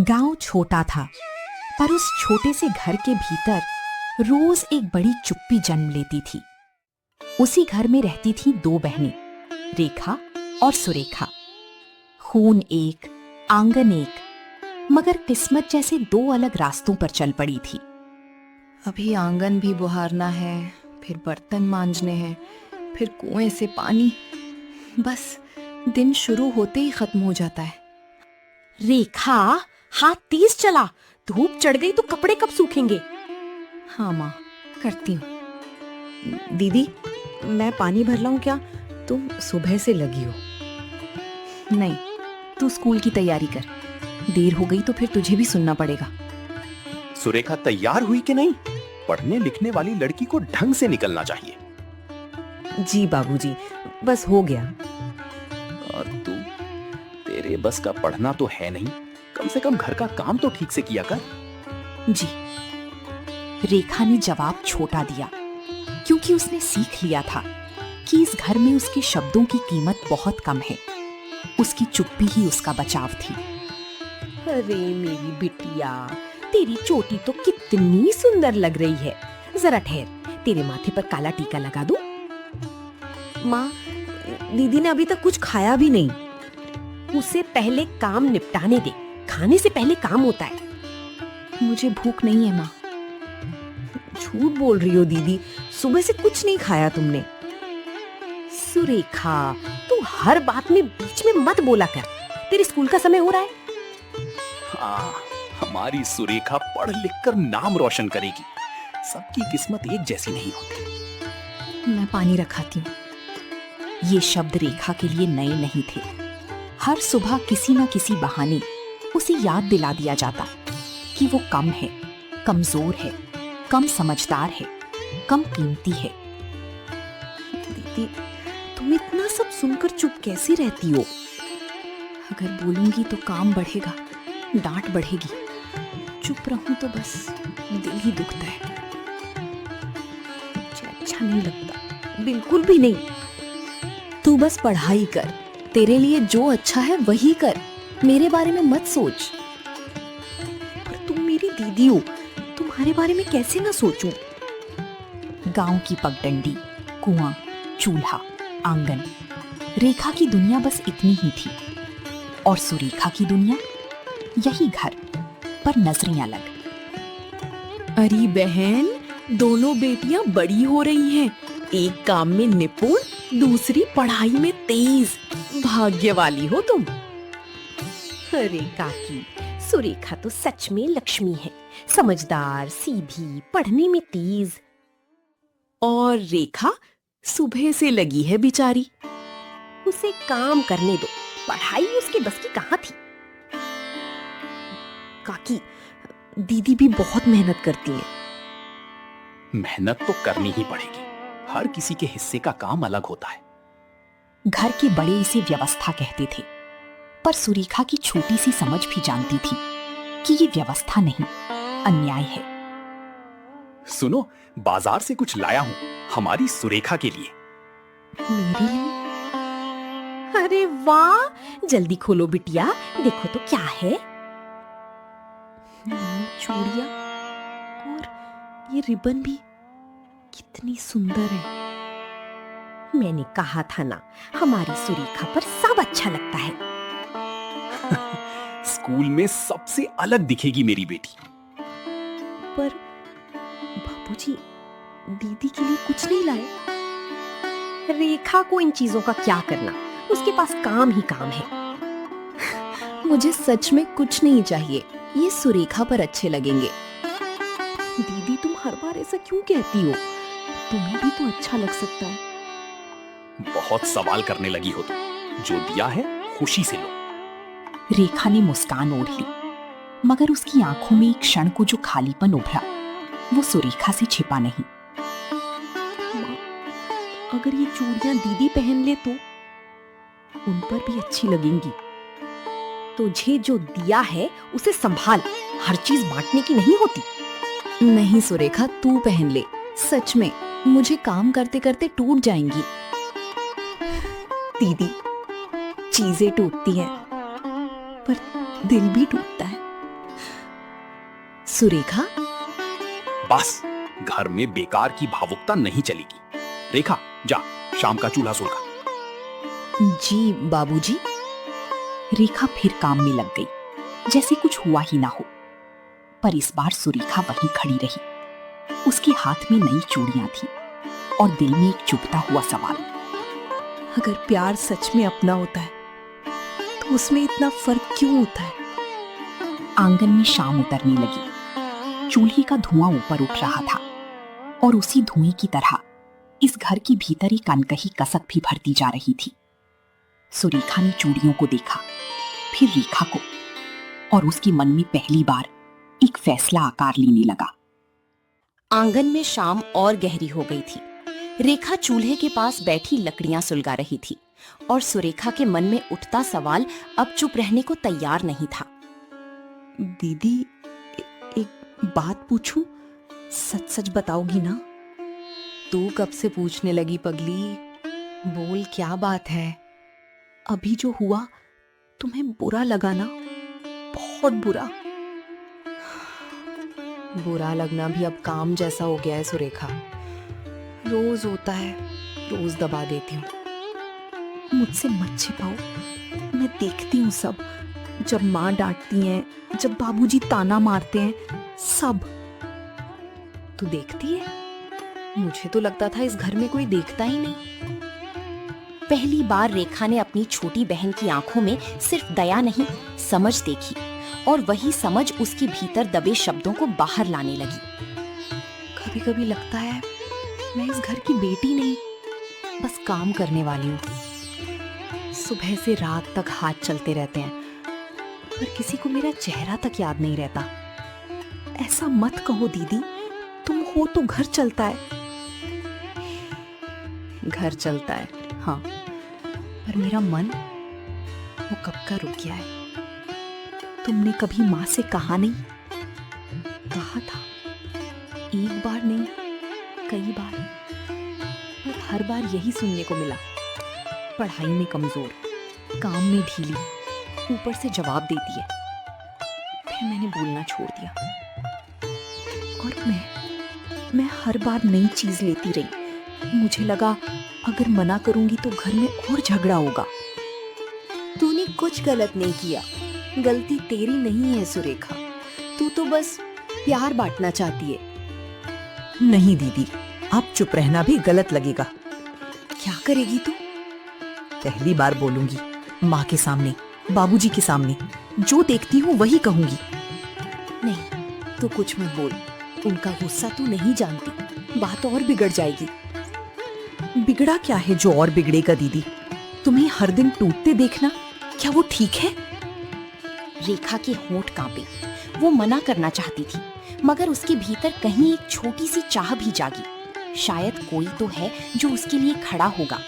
गांव छोटा था, पर उस छोटे से घर के भीतर रोज एक बड़ी चुप्पी जन्म लेती थी। उसी घर में रहती थीं दो बहनें, रेखा और सुरेखा। खून एक, आंगन एक, मगर किस्मत जैसे दो अलग रास्तों पर चल पड़ी थी। अभी आंगन भी बुहारना है, फिर बर्तन मांजने हैं, फिर कुएं से पानी। बस दिन शुरू होते ही खत्म हो जाता है। रेखा, हाथ तेज चला, धूप चढ़ गई तो कपड़े कब सूखेंगे? हाँ माँ, करती हूँ। दीदी, मैं पानी भर लाऊं क्या? तुम सुबह से लगी हो। नहीं, तू स्कूल की तैयारी कर, देर हो गई तो फिर तुझे भी सुनना पड़ेगा। सुरेखा तैयार हुई कि नहीं? पढ़ने लिखने वाली लड़की को ढंग से निकलना चाहिए। जी बाबूजी, बस हो गया। और तू, तेरे बस का पढ़ना तो है नहीं, कम से कम घर का काम तो ठीक से किया कर। जी, रेखा ने जवाब छोटा दिया, क्योंकि उसने सीख लिया था कि इस घर में उसके शब्दों की कीमत बहुत कम है। उसकी चुप्पी ही उसका बचाव थी। अरे मेरी बिटिया, तेरी चोटी तो कितनी सुंदर लग रही है। जरा ठहर, तेरे माथे पर काला टीका लगा दूं? माँ, दीदी ने अभी तक कुछ खाया भी नहीं। उसे पहले काम निपटाने दे, खाने से पहले काम होता है। मुझे भूख नहीं है माँ। झूठ बोल रही हो दीदी, सुबह से कुछ नहीं खाया तुमने। सुरेखा, तू हर बात में बीच में मत बोला कर। तेरे स्कूल का समय हो रहा है। हाँ, हमारी सुरेखा पढ़ लिख कर नाम रोशन करेगी। सबकी किस्मत एक जैसी नहीं होती। मैं पानी रखाती हूँ। ये शब्द रेखा के लिए नए नहीं थे। हर सुबह किसी न किसी बहाने उसे याद दिला दिया जाता कि वो कम है, कमजोर है, कम समझदार है, कम कीमती है। दीदी, तुम इतना सब सुनकर चुप कैसी रहती हो? अगर बोलूंगी तो काम बढ़ेगा, डांट बढ़ेगी। चुप रहूं तो बस दिल ही दुखता है। मुझे अच्छा नहीं लगता, बिल्कुल भी नहीं। तू बस पढ़ाई कर, तेरे लिए जो अच्छा है वही कर, मेरे बारे में मत सोच। पर तुम मेरी दीदी हो, तुम्हारे बारे में कैसे ना सोचूं? गांव की पगडंडी, कुआं, चूल्हा, आंगन, रेखा की दुनिया बस इतनी ही थी। और सुरेखा की दुनिया यही घर, पर नजरें अलग। अरे बहन, दोनों बेटियां बड़ी हो रही हैं। एक काम में निपुण, दूसरी पढ़ाई में तेज। भाग्य वाली हो तुम। अरे काकी, सुरेखा तो सच में लक्ष्मी है। समझदार, सीधी, पढ़ने में तेज। और रेखा सुबह से लगी है बेचारी। उसे काम करने दो, पढ़ाई उसके बस की कहाँ थी। काकी, दीदी भी बहुत मेहनत करती है। मेहनत तो करनी ही पड़ेगी। हर किसी के हिस्से का काम अलग होता है। घर के बड़े इसे व्यवस्था कहते थे, पर सुरेखा की छोटी सी समझ भी जानती थी कि ये व्यवस्था नहीं, अन्याय है। सुनो, बाजार से कुछ लाया हूँ, हमारी सुरेखा के लिए। मेरे लिए? अरे वाह, जल्दी खोलो बिटिया, देखो तो क्या है। नई चूड़ियां और ये रिबन भी कितनी सुंदर है। मैंने कहा था ना, हमारी सुरेखा पर सब अच्छा लगता है। स्कूल में सबसे अलग दिखेगी मेरी बेटी। पर बाबूजी, दीदी के लिए कुछ नहीं लाए? रेखा को इन चीजों का क्या करना, उसके पास काम ही काम है। मुझे सच में कुछ नहीं चाहिए, ये सुरेखा पर अच्छे लगेंगे। दीदी, तुम हर बार ऐसा क्यों कहती हो? तुम्हें भी तो अच्छा लग सकता है। बहुत सवाल करने लगी हो तुम। जो दिया है खुशी से लो। रेखा ने मुस्कान ओढ़ ली, मगर उसकी आंखों में एक क्षण को जो खालीपन उभरा, वो सुरेखा से छिपा नहीं। माँ, अगर ये चूड़ियां दीदी पहन ले तो उन पर भी अच्छी लगेंगी। तुझे जो दिया है उसे संभाल, हर चीज बांटने की नहीं होती। नहीं सुरेखा, तू पहन ले। सच में मुझे काम करते करते टूट जाएंगी। दीदी, चीजें टूटती हैं, पर दिल भी टूटता है। सुरेखा, बस घर में बेकार की भावुकता नहीं चलेगी। रेखा, जा शाम का चूल्हा सुलगा। जी बाबूजी। रेखा फिर काम में लग गई, जैसे कुछ हुआ ही ना हो। पर इस बार सुरेखा वहीं खड़ी रही। उसके हाथ में नई चूड़ियां थी और दिल में एक चुभता हुआ सवाल। अगर प्यार सच में अपना होता है तो उसमें इतना फर्क क्यों होता है? आंगन में शाम उतरने लगी। चूल्हे का धुआं ऊपर उठ रहा था और उसी धुएं की तरह इस घर के भीतर एक अनकही कसक भी भरती जा रही थी। सुरेखा ने चूड़ियों को देखा, फिर रेखा को, और उसके मन में पहली बार एक फैसला आकार लेने लगा। आंगन में शाम और गहरी हो गई थी। रेखा चूल्हे के पास बैठी लकड़ियां सुलगा रही थी और सुरेखा के मन में उठता सवाल अब चुप रहने को तैयार नहीं था। दीदी, एक बात पूछूं? सच सच बताओगी ना? तू कब से पूछने लगी पगली? बोल, क्या बात है? अभी जो हुआ तुम्हें बुरा लगा ना? बहुत बुरा। बुरा लगना भी अब काम जैसा हो गया है सुरेखा। रोज होता है, रोज दबा देती हूँ। मुझसे मत छिपाओ, मैं देखती हूँ सब। जब माँ डांटती हैं, जब बाबूजी ताना मारते हैं, सब। तू देखती है? मुझे तो लगता था इस घर में कोई देखता ही नहीं। पहली बार रेखा ने अपनी छोटी बहन की आंखों में सिर्फ दया नहीं, समझ देखी, और वही समझ उसके भीतर दबे शब्दों को बाहर लाने लगी। कभी कभी लगता है मैं इस घर की बेटी नहीं, बस काम करने वाली हूँ। सुबह से रात तक हाथ चलते रहते हैं, पर किसी को मेरा चेहरा तक याद नहीं रहता। ऐसा मत कहो दीदी, तुम हो तो घर चलता है। घर चलता है, हाँ, पर मेरा मन वो कब का रुक गया है। तुमने कभी माँ से कहा नहीं? कहा था, एक बार नहीं, कई बार, पर हर बार यही सुनने को मिला। पढ़ाई में कमजोर, काम में ढीली, ऊपर से जवाब देती है। फिर मैंने बोलना छोड़ दिया। और मैं हर बार नई चीज लेती रही। मुझे लगा अगर मना करूंगी तो घर में और झगड़ा होगा। तूने कुछ गलत नहीं किया। गलती तेरी नहीं है सुरेखा, तू तो बस प्यार बांटना चाहती है। नहीं दीदी, आप चुप रहना भी गलत लगेगा। क्या करेगी तू? पहली बार बोलूंगी, माँ के सामने, बाबूजी के सामने। जो देखती हूँ वही कहूंगी। नहीं, तू कुछ मत बोल। उनका गुस्सा तू नहीं जानती, बात और बिगड़ जाएगी। बिगड़ा क्या है जो और बिगड़ेगा दीदी? तुम्हें हर दिन टूटते देखना, क्या वो ठीक है? रेखा के होंठ कांपे। वो मना करना चाहती थी, मगर उसके भीतर कहीं एक छोटी सी चाह भी जागी। शायद कोई तो है जो उसके लिए खड़ा होगा।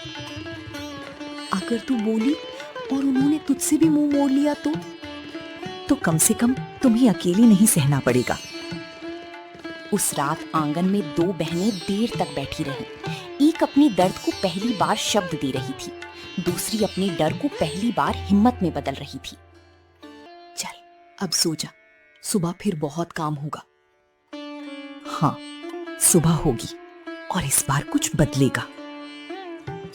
अगर तू बोली और उन्होंने तुझसे भी मुंह मोड़ लिया तो कम से कम तुम्हें अकेली नहीं सहना पड़ेगा। उस रात आंगन में दो बहनें देर तक बैठी रहीं। एक अपने दर्द को पहली बार शब्द दे रही थी, दूसरी अपने डर को पहली बार हिम्मत में बदल रही थी। चल अब सो जा, सुबह फिर बहुत काम होगा। हाँ, सुबह होगी और इस बार कुछ बदलेगा।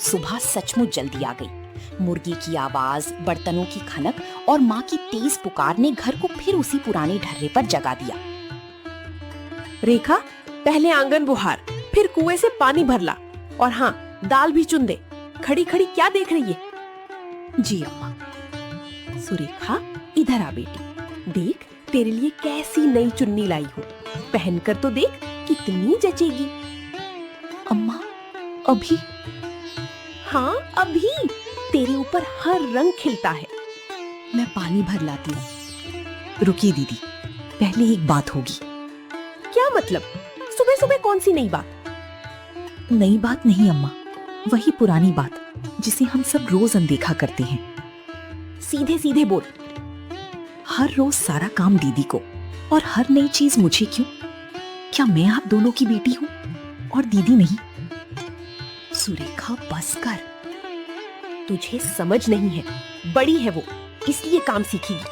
सुबह सचमुच जल्दी आ गई। मुर्गी की आवाज, बर्तनों की खनक और माँ की तेज पुकार ने घर को फिर उसी पुराने ढर्रे पर जगा दिया। रेखा, पहले आंगन बुहार, फिर कुएं से पानी भर ला, और हाँ, दाल भी चुन दे। खड़ी खड़ी क्या देख रही है? जी अम्मा। सुरेखा, इधर आ बेटी, देख तेरे लिए कैसी नई चुन्नी लाई हूँ। पहनकर तो देख कितनी जचेगी। अम्मा, अभी? हाँ, अभी तेरे ऊपर हर रंग खिलता है। मैं पानी भर लाती हूँ। रुकिए दीदी, पहले एक बात होगी। क्या मतलब? सुबह सुबह कौन सी नई बात? नई बात नहीं अम्मा, वही पुरानी बात जिसे हम सब रोज अनदेखा करते हैं। सीधे सीधे बोल। हर रोज सारा काम दीदी को और हर नई चीज मुझे क्यों? क्या मैं आप दोनों की बेटी हूँ और दीदी नहीं? सुरेखा, बस कर। तुझे समझ नहीं है, बड़ी है वो, इसलिए काम सीखेगी।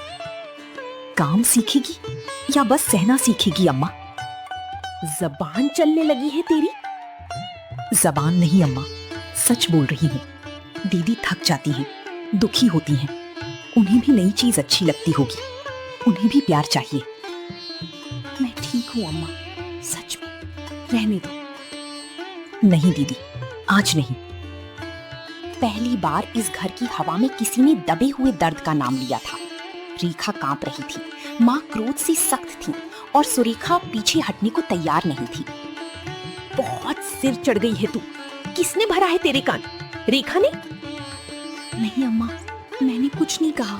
काम सीखेगी या बस सहना सीखेगी अम्मा? जबान चलने लगी है तेरी। जबान नहीं अम्मा, सच बोल रही हूँ। दीदी थक जाती हैं, दुखी होती हैं। उन्हें भी नई चीज अच्छी लगती होगी, उन्हें भी प्यार चाहिए। मैं ठीक हूँ अम्मा, सच में, रहने दो। नहीं दीदी, आज नहीं। पहली बार इस घर की हवा में किसी ने दबे हुए दर्द का नाम लिया था। रेखा कांप रही थी, माँ क्रोध से सख्त थी और सुरेखा पीछे हटने को तैयार नहीं थी। बहुत सिर चढ़ गई है तू। किसने भरा है तेरे कान? रेखा ने? नहीं अम्मा, मैंने कुछ नहीं कहा।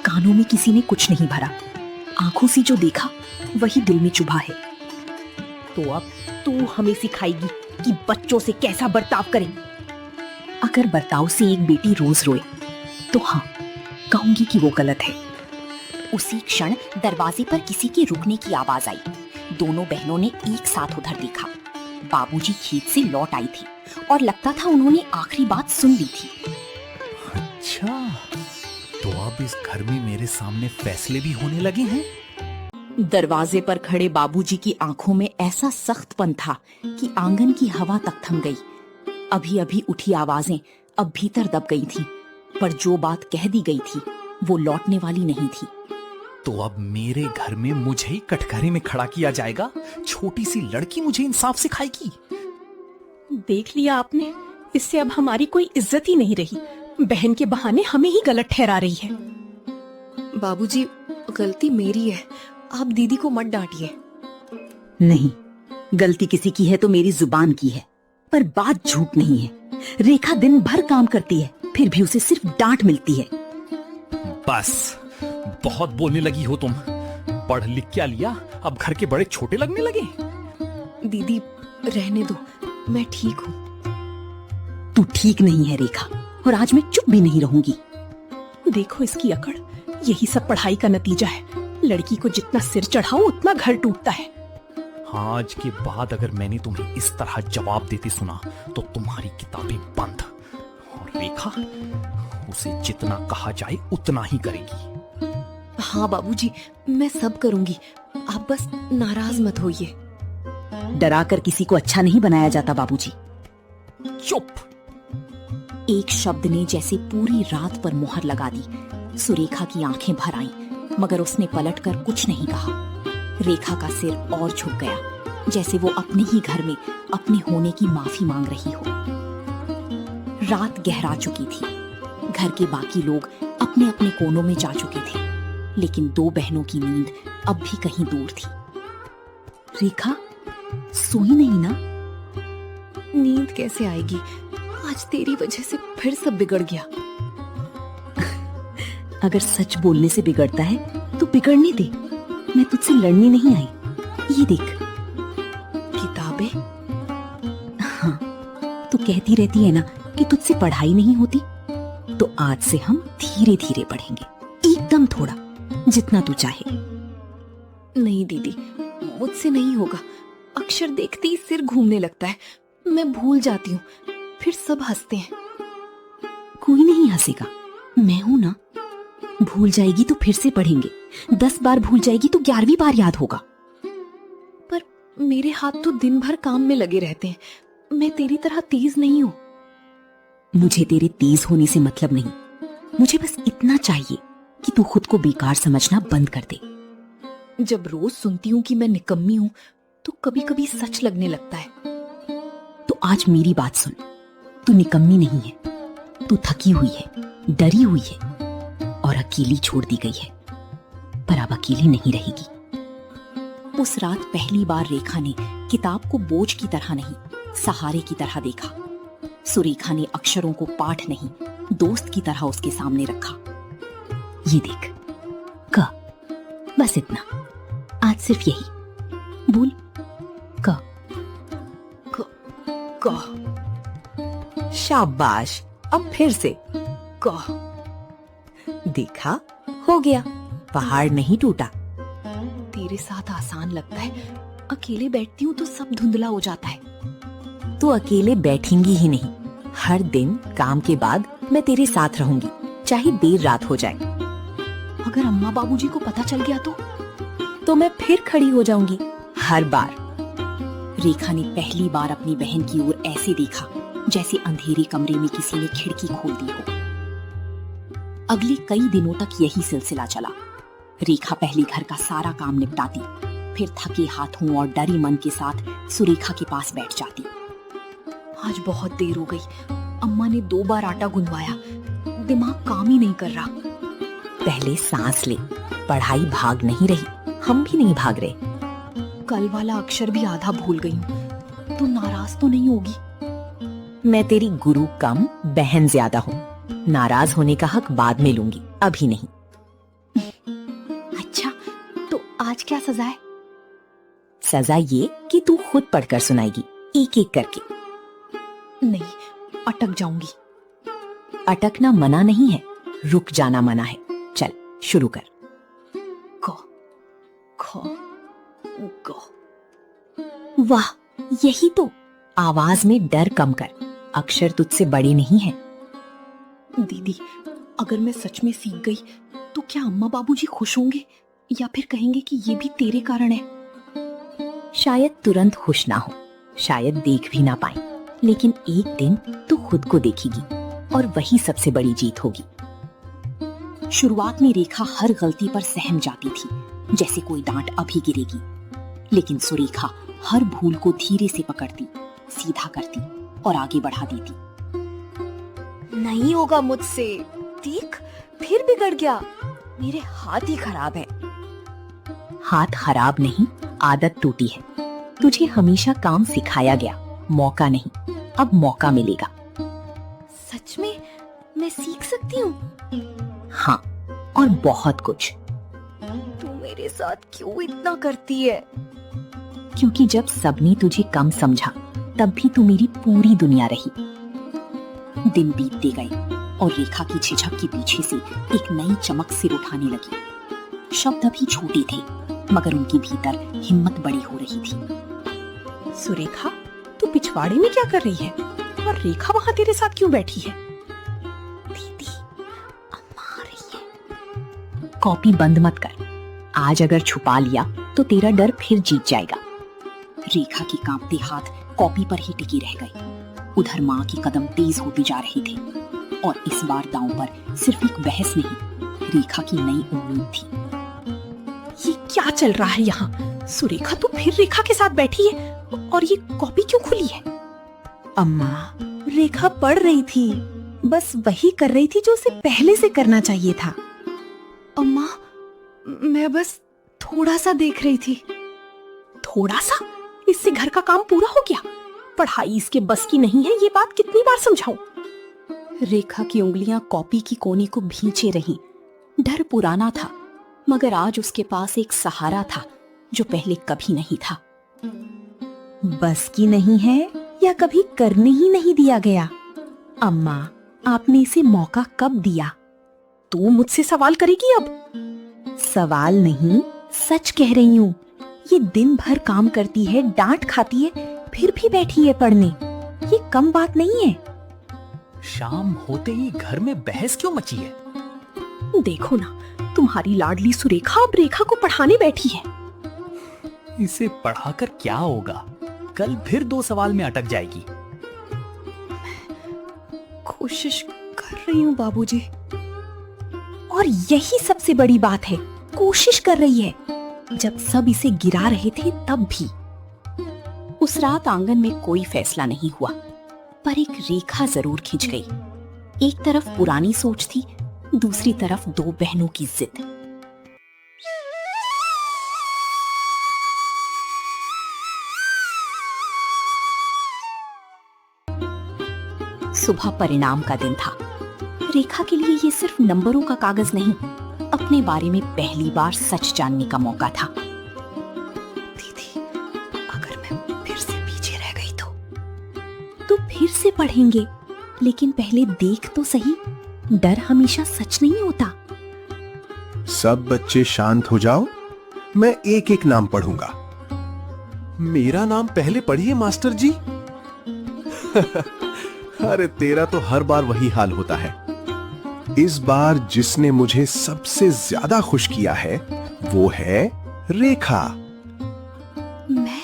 कानों में किसी ने कुछ नहीं भरा, आंखों से जो देखा वही दिल में चुभा है। तो अब तू हमें सिखाएगी कि बच्चों से कैसा बर्ताव करें। अगर बर्ताव से एक बेटी रोज रोए तो हाँ, कहूंगी कि वो गलत है। उसी क्षण दरवाजे पर किसी के रुकने की आवाज आई। दोनों बहनों ने एक साथ उधर देखा। बाबूजी खेत से लौट आई थी और लगता था उन्होंने आखिरी बात सुन ली थी। अच्छा, तो अब इस घर में मेरे सामने फैसले भी होने लगे हैं। दरवाजे पर खड़े बाबूजी की आंखों में ऐसा सख्तपन था कि आंगन की हवा तक थम गई। अभी अभी उठी आवाजें अब भीतर दब गई थीं, पर जो बात कह दी गई थी वो लौटने वाली नहीं थी। तो अब मेरे घर में मुझे ही कटघरे में खड़ा किया जाएगा। छोटी सी लड़की मुझे इंसाफ सिखाएगी। देख लिया आपने, इससे अब हमारी कोई इज्जत ही नहीं रही। बहन के बहाने हमें ही गलत ठहरा रही है। बाबूजी, गलती मेरी है, आप दीदी को मत डांटिए। नहीं, गलती किसी की है तो मेरी जुबान की है, पर बात झूठ नहीं है। रेखा दिन भर काम करती है, फिर भी उसे सिर्फ डांट मिलती है। बस, बहुत बोलने लगी हो तुम। पढ़ लिख क्या लिया, अब घर के बड़े छोटे लगने लगे। दीदी, रहने दो, मैं ठीक हूँ। तू ठीक नहीं है रेखा, और आज मैं चुप भी नहीं रहूंगी। देखो इसकी अकड़, यही सब पढ़ाई का नतीजा है। लड़की को जितना सिर चढ़ाओ उतना घर टूटता है। आज के बाद अगर मैंने तुम्हें इस तरह जवाब देते सुना तो तुम्हारी किताबें बंद। और रेखा, उसे जितना कहा जाए उतना ही करेगी। हाँ बाबूजी, मैं सब करूंगी, आप बस नाराज मत होइए। डरा कर किसी को अच्छा नहीं बनाया जाता बाबूजी। चुप। एक शब्द ने जैसे पूरी रात पर मुहर लगा दी। सुरेखा की आंखें भर आईं, मगर उसने पलटकर कुछ नहीं कहा। रेखा का सिर और झुक गया, जैसे वो अपने ही घर में अपने होने की माफी मांग रही हो। रात गहरा चुकी थी। घर के बाकी लोग अपने अपने कोनों में जा चुके थे, लेकिन दो बहनों की नींद अब भी कहीं दूर थी। रेखा, सोई नहीं ना? नींद कैसे आएगी, आज तेरी वजह से फिर सब बिगड़ गया। अगर सच बोलने से बिगड़ता है तो बिगड़ने दे। मैं तुझसे लड़ने नहीं आई। ये देख। किताबें? हाँ, तू कहती रहती है ना कि तुझसे पढ़ाई नहीं होती, तो आज से हम धीरे धीरे पढ़ेंगे, एकदम थोड़ा, जितना तू चाहे। नहीं दीदी, मुझसे नहीं होगा। अक्षर देखते ही सिर घूमने लगता है, मैं भूल जाती हूँ, फिर सब हंसते हैं। कोई नहीं हंसेगा, मैं हूं ना। भूल जाएगी तो फिर से पढ़ेंगे, 10 बार भूल जाएगी तो 11वीं बार याद होगा। पर मेरे हाथ तो दिन भर काम में लगे रहते हैं, मैं तेरी तरह तेज नहीं हूँ। मुझे तेरे तेज होने से मतलब नहीं, मुझे बस इतना चाहिए कि तू खुद को बेकार समझना बंद कर दे। जब रोज सुनती हूँ कि मैं निकम्मी हूँ तो कभी कभी सच लगने लगता है। तो आज मेरी बात सुन, तू निकम्मी नहीं है, तू थकी हुई है, डरी हुई है और अकेली छोड़ दी गई है, पर अब अकेली नहीं रहेगी। उस रात पहली बार रेखा ने किताब को बोझ की तरह नहीं, सहारे की तरह देखा। सुरेखा ने अक्षरों को पाठ नहीं, दोस्त की तरह उसके सामने रखा। ये देख, क, बस इतना, आज सिर्फ यही। बोल, क। शाबाश, अब फिर से। कह। देखा, हो गया, पहाड़ नहीं टूटा। तेरे साथ आसान लगता है, अकेले बैठती हूँ तो सब धुंधला हो जाता है। तू अकेले बैठेंगी ही नहीं, हर दिन काम के बाद मैं तेरे साथ रहूंगी, चाहे देर रात हो जाए। अगर अम्मा बाबूजी को पता चल गया तो मैं फिर खड़ी हो जाऊंगी हर बार। रेखा ने पहली बार अपनी बहन की ओर ऐसे देखा जैसे अंधेरे कमरे में किसी ने खिड़की खोल दी हो। अगले कई दिनों तक यही सिलसिला चला। रेखा पहले घर का सारा काम निपटाती, फिर थके हाथों और डरे मन के साथ सुरेखा के पास बैठ जाती। आज बहुत देर हो गई। अम्मा ने 2 बार आटा गुंदवाया, दिमाग काम ही नहीं कर रहा। पहले सांस ले, पढ़ाई भाग नहीं रही, हम भी नहीं भाग रहे। कल वाला अक्षर भी आधा भूल गई हूँ। तू नाराज तो नहीं होगी? मैं तेरी गुरु कम बहन ज्यादा हूँ। नाराज होने का हक बाद में लूंगी, अभी नहीं। अच्छा, तो आज क्या सजा है? सजा ये कि तू खुद पढ़कर सुनाएगी, एक एक करके। नहीं, अटक जाऊंगी। अटकना मना नहीं है, रुक जाना मना है। चल शुरू कर। क, ख, ग। वाह, यही तो। आवाज में डर कम कर, अक्षर तुझसे बड़े नहीं हैं। दीदी, अगर मैं सच में सीख गई तो क्या अम्मा बाबूजी खुश होंगे या फिर कहेंगे कि ये भी तेरे कारण है? शायद तुरंत खुश ना हो, शायद देख भी ना पाए, लेकिन एक दिन तू खुद को देखेगी और वही सबसे बड़ी जीत होगी। शुरुआत में रेखा हर गलती पर सहम जाती थी, जैसे कोई डांट अभी गिरेगी, लेकिन सुरेखा हर भूल को धीरे से पकड़ती, सीधा करती और आगे बढ़ा देती। नहीं होगा मुझसे। देख, फिर बिगड़ गया। मेरे हाथ ही खराब है। हाथ खराब नहीं, आदत टूटी है। तुझे हमेशा काम सिखाया गया, मौका नहीं। अब मौका मिलेगा। सच में मैं सीख सकती हूँ? हाँ, और बहुत कुछ। तू मेरे साथ क्यों इतना करती है? क्योंकि जब सबने तुझे कम समझा तब भी तू मेरी पूरी दुनिया रही। दिन बीतते गए और रेखा की झिझक के पीछे से एक नई चमक सिर उठाने लगी। शब्द अभी छोटे थे, मगर उनके भीतर हिम्मत बड़ी हो रही थी। सुरेखा, तू पिछवाड़े में क्या कर रही है और रेखा वहाँ तेरे साथ क्यों बैठी है? दीदी, अम्मा आ रही है। कॉपी बंद मत कर। आज अगर छुपा लिया तो तेरा डर फिर जीत जाएगा। रेखा के कांपते हाथ कॉपी पर ही टिके रह गए। उधर माँ के कदम तेज होते जा रहे थे और इस बार दांव पर सिर्फ एक बहस नहीं, रेखा की नई उम्मीद थी। ये क्या चल रहा है यहाँ? सुरेखा, तू फिर रेखा के साथ बैठी है और ये कॉपी क्यों खुली है? अम्मा, रेखा पढ़ रही थी, बस वही कर रही थी जो उसे पहले से करना चाहिए था। अम्मा, मैं बस थोड़ा सा देख रही थी। थोड़ा सा? इससे घर का काम पूरा हो गया? पढ़ाई इसके बस की नहीं है, ये बात कितनी बार समझाऊं? रेखा की उंगलियां कॉपी की कोनी को भींचे रहीं। डर पुराना था, मगर आज उसके पास एक सहारा था जो पहले कभी नहीं था। बस की नहीं है या कभी करने ही नहीं दिया गया? अम्मा, आपने इसे मौका कब दिया? तू मुझसे सवाल करेगी अब? सवाल नहीं, सच कह रही हूँ। ये दिन भर काम करती है, डांट खाती है, फिर भी बैठी है पढ़ने। ये कम बात नहीं है। शाम होते ही घर में बहस क्यों मची है? देखो ना, तुम्हारी लाडली सुरेखा अब रेखा को पढ़ाने बैठी है। इसे पढ़ाकर क्या होगा? कल फिर 2 सवाल में अटक जाएगी। कोशिश कर रही हूँ बाबूजी। और यही सबसे बड़ी बात है, कोशिश कर रही है। जब सब इसे गिरा रहे थे तब भी। उस रात आंगन में कोई फैसला नहीं हुआ, पर एक रेखा जरूर खिंच गई। एक तरफ पुरानी सोच थी, दूसरी तरफ 2 बहनों की जिद। सुबह परिणाम का दिन था। रेखा के लिए ये सिर्फ नंबरों का कागज नहीं, अपने बारे में पहली बार सच जानने का मौका था। दीदी, अगर मैं फिर से पीछे रह गई तो फिर से पढ़ेंगे, लेकिन पहले देख तो सही। डर हमेशा सच नहीं होता। सब बच्चे शांत हो जाओ, मैं एक एक नाम पढ़ूंगा। मेरा नाम पहले पढ़िए मास्टर जी। अरे तेरा तो हर बार वही हाल होता है। इस बार जिसने मुझे सबसे ज्यादा खुश किया है वो है रेखा। मैं?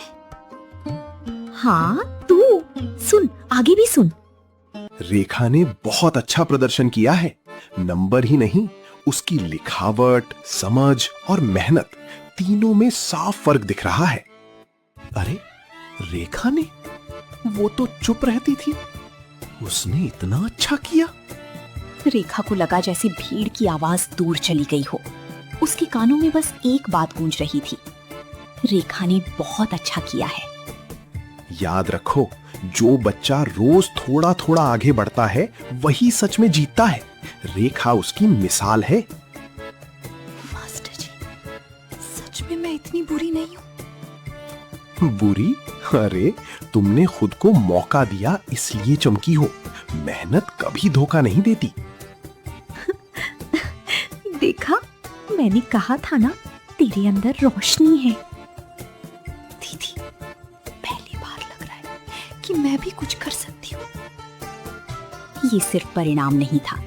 हाँ तू। सुन, आगे भी सुन। रेखा ने बहुत अच्छा प्रदर्शन किया है। नंबर ही नहीं, उसकी लिखावट, समझ और मेहनत तीनों में साफ फर्क दिख रहा है। अरे रेखा ने? वो तो चुप रहती थी, उसने इतना अच्छा किया। रेखा को लगा जैसे भीड़ की आवाज दूर चली गई हो। उसके कानों में बस एक बात गूंज रही थी, रेखा ने बहुत अच्छा किया है। याद रखो, जो बच्चा रोज थोड़ा थोड़ा आगे बढ़ता है वही सच में जीतता है। रेखा उसकी मिसाल है। मास्टर जी, सच में मैं इतनी बुरी नहीं हूँ। बुरी? अरे तुमने खुद को मौका दिया इसलिए चमकी हो। मेहनत कभी धोखा नहीं देती। देखा, मैंने कहा था ना, तेरे अंदर रोशनी है। दीदी, पहली बार लग रहा है कि मैं भी कुछ कर सकती हूँ। ये सिर्फ परिणाम नहीं था,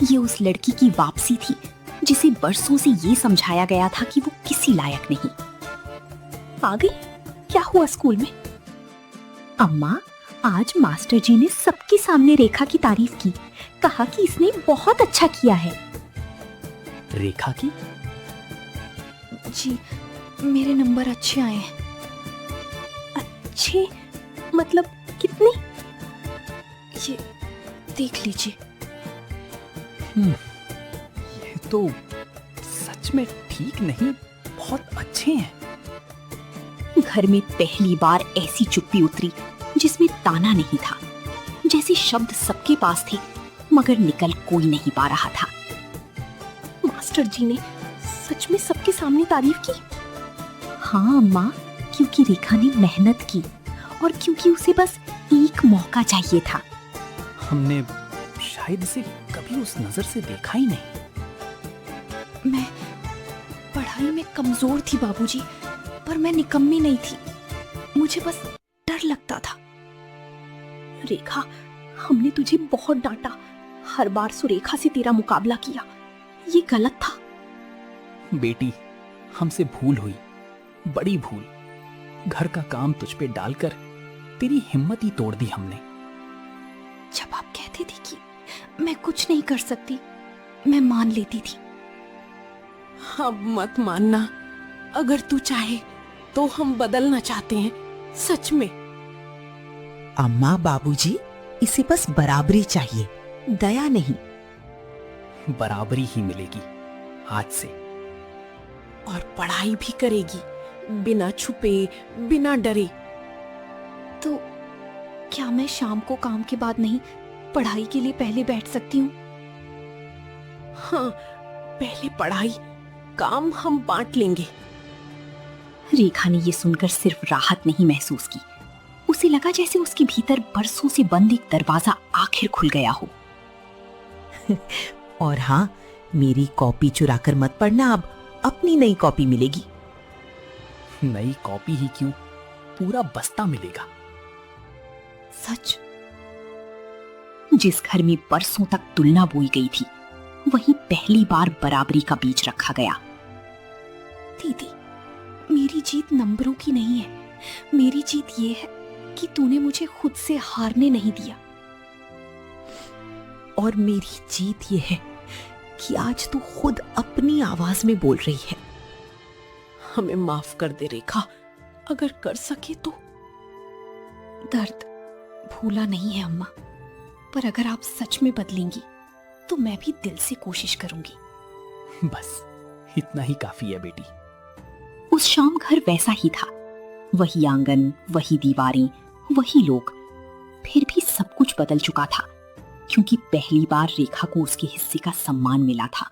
ये उस लड़की की वापसी थी जिसे बरसों से ये समझाया गया था कि वो किसी लायक नहीं। आ गई? क्या हुआ स्कूल में? अम्मा, आज मास्टर जी ने सबके सामने रेखा की तारीफ की, कहा कि इसने बहुत अच्छा किया है। रेखा की? जी, मेरे नंबर अच्छे आए हैं। अच्छे? मतलब कितने? ये देख लीजिए। ये तो सच में ठीक नहीं, बहुत अच्छे हैं। घर में पहली बार ऐसी चुप्पी उतरी जिसमें ताना नहीं था, जैसे शब्द सबके पास थे मगर निकल कोई नहीं पा रहा था। मास्टर जी ने सच में सबके सामने तारीफ की? हाँ अम्मा, क्योंकि रेखा ने मेहनत की और क्योंकि उसे बस एक मौका चाहिए था। हमने शायद इसे कभी उस नजर से देखा ही नहीं। मैं पढ़ाई में कमजोर थी बाबूजी, पर मैं निकम्मी नहीं थी। मुझे बस डर लगता था। रेखा, हमने तुझे बहुत डांटा, हर बार सुरेखा से तेरा मुकाबला किया, ये गलत था। बेटी, हमसे भूल हुई, बड़ी भूल। घर का काम तुझ पे डालकर तेरी हिम्मत ही तोड़ दी हमने। जब आप कहती थी कि मैं कुछ नहीं कर सकती, मैं मान लेती थी। अब मत मानना, अगर तू चाहे तो हम बदलना चाहते हैं, सच में। अम्मा बाबूजी, इसे बस बराबरी चाहिए, दया नहीं। बराबरी ही मिलेगी आज से। और पढ़ाई भी करेगी, बिना छुपे, बिना डरे। तो क्या मैं शाम को काम के बाद नहीं पढ़ाई के लिए पहले बैठ सकती हूँ? हाँ, पहले पढ़ाई, काम हम बांट लेंगे। रेखा ने ये सुनकर सिर्फ राहत नहीं महसूस की, उसे लगा जैसे उसके भीतर बरसों से बंद एक दरवाजा आखिर खुल गया हो। और हाँ, मेरी कॉपी चुराकर मत पढ़ना, अब अपनी नई कॉपी मिलेगी। नई कॉपी ही क्यों, पूरा बस्ता मिलेगा। सच? जिस घर में बरसों तक तुलना बोई गई थी, वहीं पहली बार बराबरी का बीज रखा गया। दीदी, मेरी जीत नंबरों की नहीं है, मेरी जीत ये है कि तूने मुझे खुद से हारने नहीं दिया। और मेरी जीत ये है कि आज तू खुद अपनी आवाज में बोल रही है। हमें माफ कर दे रेखा, अगर कर सके तो। दर्द भूला नहीं है अम्मा, पर अगर आप सच में बदलेंगी तो मैं भी दिल से कोशिश करूंगी। बस इतना ही काफी है बेटी। उस शाम घर वैसा ही था, वही आंगन, वही दीवारें, वही लोग। फिर भी सब कुछ बदल चुका था, क्योंकि पहली बार रेखा को उसके हिस्से का सम्मान मिला था।